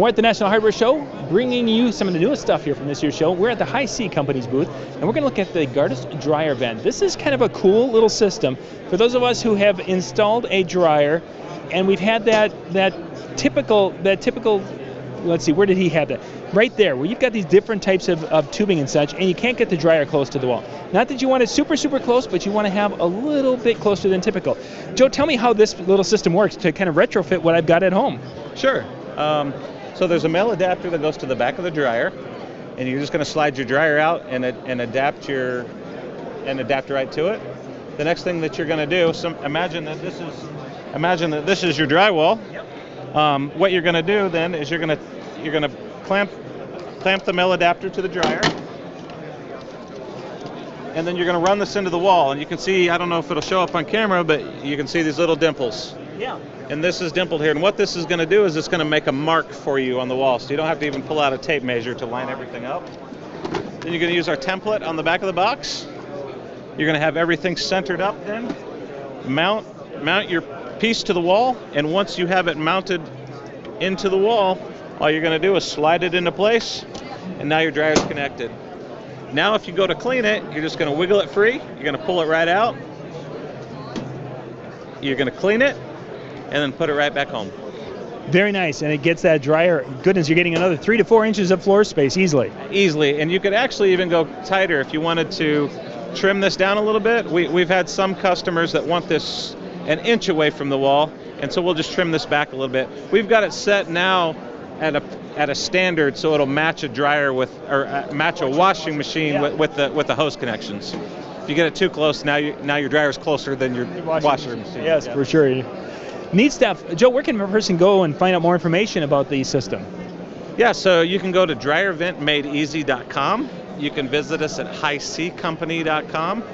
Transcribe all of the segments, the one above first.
We're at the National Hardware Show, bringing you some of the newest stuff here from this year's show. We're at the Hi-C Company's booth, and we're going to look at the Gardus dryer vent. This is kind of a cool little system for those of us who have installed a dryer, and we've had that typical. Let's see, where did he have that? Right there, where you've got these different types of tubing and such, and you can't get the dryer close to the wall. Not that you want it super, super close, but you want to have a little bit closer than typical. Joe, tell me how this little system works to kind of retrofit what I've got at home. Sure. So there's a male adapter that goes to the back of the dryer, and you're just going to slide your dryer out and adapt right to it. The next thing that you're going to do, imagine that this is your drywall. Yep. What you're going to do then is you're going to clamp the male adapter to the dryer, and then you're going to run this into the wall. And you can see, I don't know if it'll show up on camera, but you can see these little dimples. Yeah. And this is dimpled here. And what this is going to do is it's going to make a mark for you on the wall, so you don't have to even pull out a tape measure to line everything up. Then you're going to use our template on the back of the box. You're going to have everything centered up then. Mount your piece to the wall, and once you have it mounted into the wall, all you're going to do is slide it into place, and now your dryer's connected. Now if you go to clean it, you're just going to wiggle it free. You're going to pull it right out. You're going to clean it, and then put it right back home. Very nice, and it gets that dryer. Goodness, you're getting another 3 to 4 inches of floor space easily. Easily, and you could actually even go tighter if you wanted to trim this down a little bit. We've had some customers that want this an inch away from the wall, and so we'll just trim this back a little bit. We've got it set now at a standard, so it'll match a dryer match a washing machine with the hose connections. If you get it too close, now your dryer's closer than your washing machine. Yes, for sure. Neat stuff. Joe, where can a person go and find out more information about the system? Yeah, so you can go to dryerventmadeeasy.com. You can visit us at highccompany.com,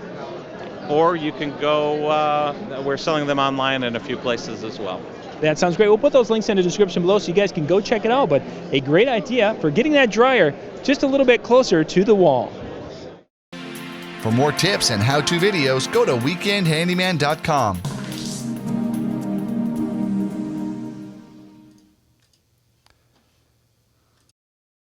or you can go, we're selling them online in a few places as well. That sounds great. We'll put those links in the description below so you guys can go check it out, but a great idea for getting that dryer just a little bit closer to the wall. For more tips and how-to videos, go to weekendhandyman.com.